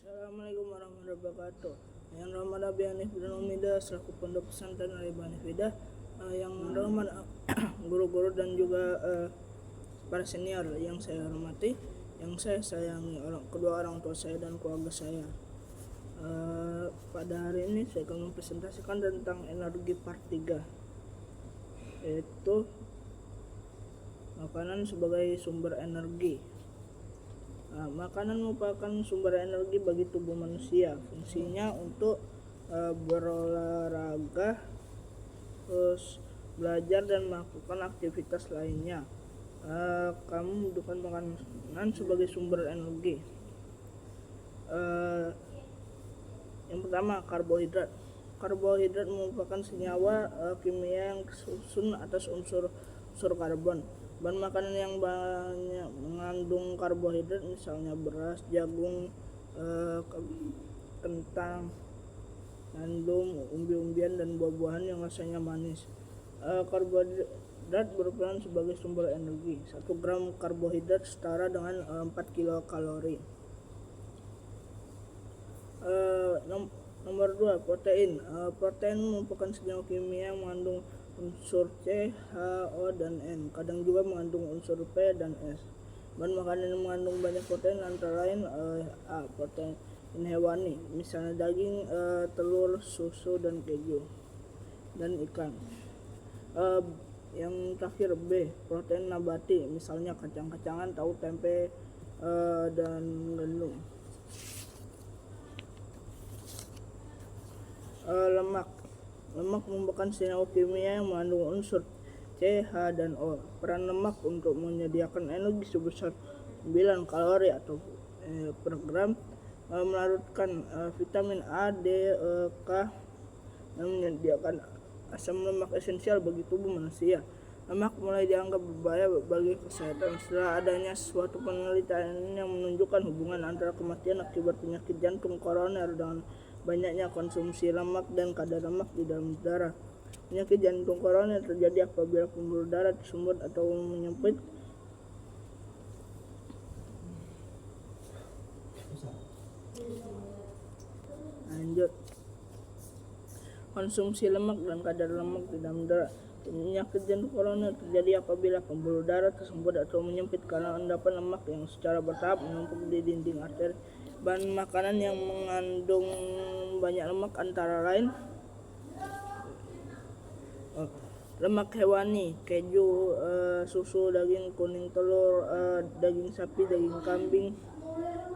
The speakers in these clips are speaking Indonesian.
Assalamualaikum warahmatullahi wabarakatuh. Yang rahmat Nabi Hanif bin Umida selaku pondok pesantren Al-Ibn Fidah, yang rahmat guru-guru dan juga para senior yang saya hormati, yang saya sayangi, kedua orang tua saya dan keluarga saya. Pada hari ini saya akan mempresentasikan tentang energi part 3, yaitu makanan sebagai sumber energi. Makanan merupakan sumber energi bagi tubuh manusia. Fungsinya untuk berolahraga, terus belajar dan melakukan aktivitas lainnya. Kamu membutuhkan makanan sebagai sumber energi. Yang pertama, karbohidrat. Karbohidrat merupakan senyawa kimia yang tersusun atas unsur karbon. Bahan makanan yang banyak mengandung karbohidrat misalnya beras, jagung, kentang, gandum, umbi-umbian, dan buah-buahan yang rasanya manis. Karbohidrat berperan sebagai sumber energi. 1 gram karbohidrat setara dengan 4 kilokalori. Nomor 2, protein. Protein merupakan senyawa kimia yang mengandung unsur C, H, O, dan N. Kadang juga mengandung unsur P dan S. Bahan makanan yang mengandung banyak protein antara lain A. Protein hewani, misalnya daging, telur, susu, dan keju, dan ikan. Yang terakhir B. Protein nabati, misalnya kacang-kacangan, tahu, tempe, dan gandum. Lemak merupakan senyawa kimia yang mengandung unsur C, H, dan O. Peran lemak untuk menyediakan energi sebesar 9 kalori atau per gram, melarutkan vitamin A, D, E, K, dan menyediakan asam lemak esensial bagi tubuh manusia. Lemak mulai dianggap berbahaya bagi kesehatan setelah adanya suatu penelitian yang menunjukkan hubungan antara kematian akibat penyakit jantung koroner dengan banyaknya konsumsi lemak dan kadar lemak di dalam darah. Penyakit jantung koroner terjadi apabila pembuluh darah tersumbat atau menyempit. Lanjut. Konsumsi lemak dan kadar lemak di dalam darah. Penyakit jantung koroner terjadi apabila pembuluh darah tersumbat atau menyempit karena endapan lemak yang secara bertahap menumpuk di dinding arteri. Bahan makanan yang mengandung banyak lemak antara lain lemak hewani, keju, susu, daging kuning, telur, daging sapi, daging kambing,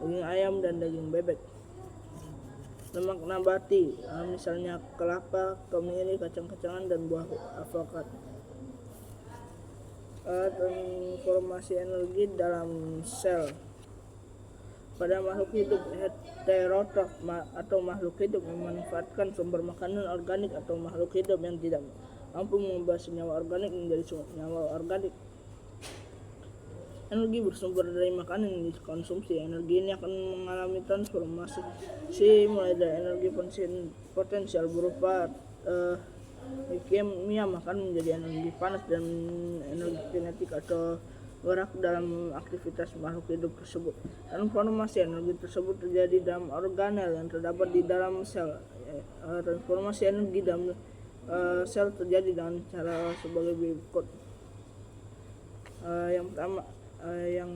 daging ayam, dan daging bebek. Lemak nabati, misalnya kelapa, kemiri, kacang-kacangan, dan buah avokat. Transformasi energi dalam sel. Pada makhluk hidup heterotrof atau makhluk hidup memanfaatkan sumber makanan organik atau makhluk hidup yang tidak mampu mengubah senyawa organik menjadi senyawa organik. Energi bersumber dari makanan yang dikonsumsi. Energi ini akan mengalami transformasi mulai dari energi potensial berupa kimia makan menjadi energi panas dan energi kinetik atau gerak dalam aktivitas makhluk hidup tersebut. Transformasi energi tersebut terjadi dalam organel yang terdapat di dalam sel. Transformasi energi dalam sel terjadi dengan cara sebagai berikut. Yang pertama, yang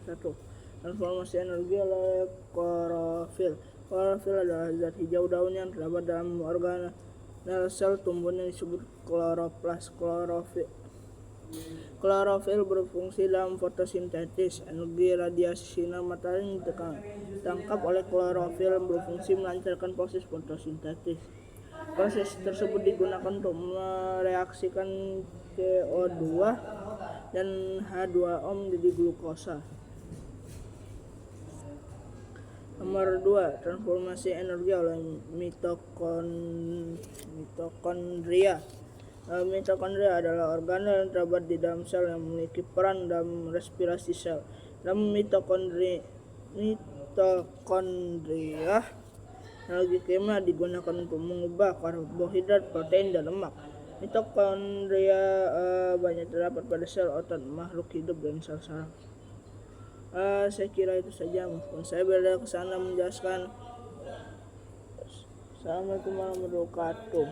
satu, transformasi energi oleh klorofil. Klorofil adalah zat hijau daun yang terdapat dalam organel sel tumbuhan yang disebut kloroplas. Klorofil berfungsi dalam fotosintesis. Energi radiasi sinar matahari yang ditangkap oleh klorofil berfungsi melancarkan proses fotosintesis. Proses tersebut digunakan untuk mereaksikan CO2 dan H2O menjadi glukosa. Nomor 2, transformasi energi oleh mitokondria. Mitokondria adalah organel yang terdapat di dalam sel yang memiliki peran dalam respirasi sel. Dalam mitokondria, energi kimia digunakan untuk mengubah karbohidrat, protein, dan lemak. Mitokondria banyak terdapat pada sel otot, makhluk hidup, dan sel saraf. Saya kira itu saja. Meskipun saya berada ke sana menjelaskan. Assalamualaikum warahmatullahi wabarakatuh.